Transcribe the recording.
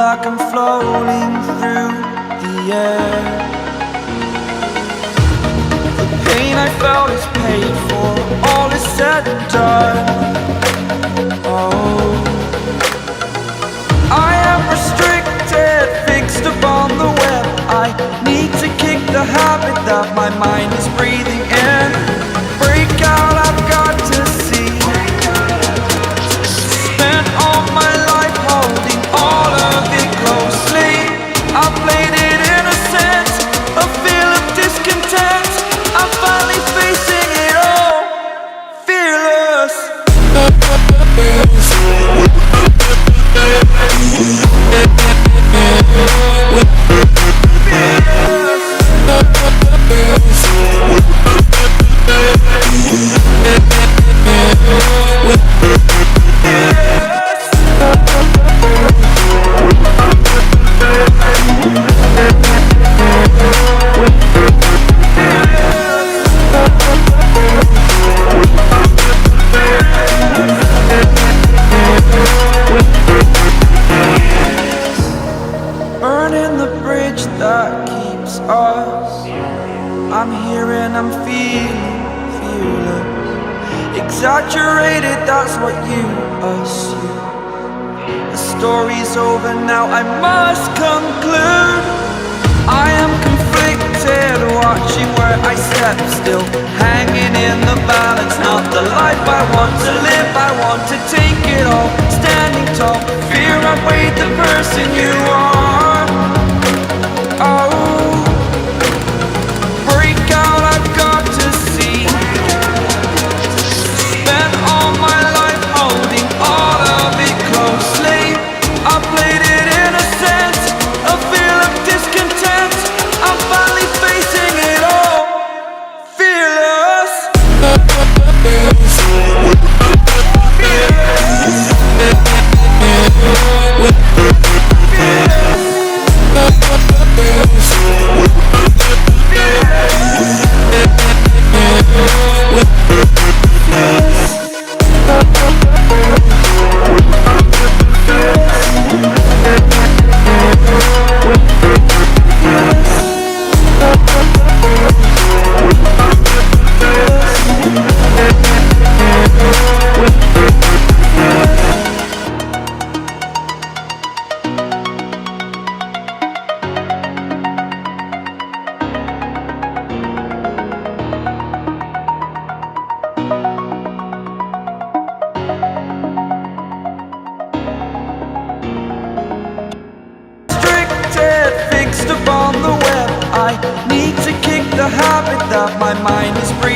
like I'm floating through the air. The pain I felt is paid for, all is said and done. Oh, I am restricted, fixed upon the web. I need to kick the habit that my mind is breathing in. Break out, I've got to see. Spent all my life holding all of it closely. I played it innocent, a feel of discontent. I'm finally facing it all, fearless. Burning the bridge that keeps us. I'm here and I'm feeling fearless. Exaggerated, that's what you assume. The story's over now, I must conclude. I am conflicted, watching where I step still, hanging in the balance. Not the life I want to live, I want to take it all. Standing tall, fear I've weighed the person you are. Oh, break out, I've got to see. Spent all my life holding all of it closely. I played it innocent, a feel of discontent. I'm finally facing it all, fearless. Fixed upon the web, I need to kick the habit that my mind is breathing.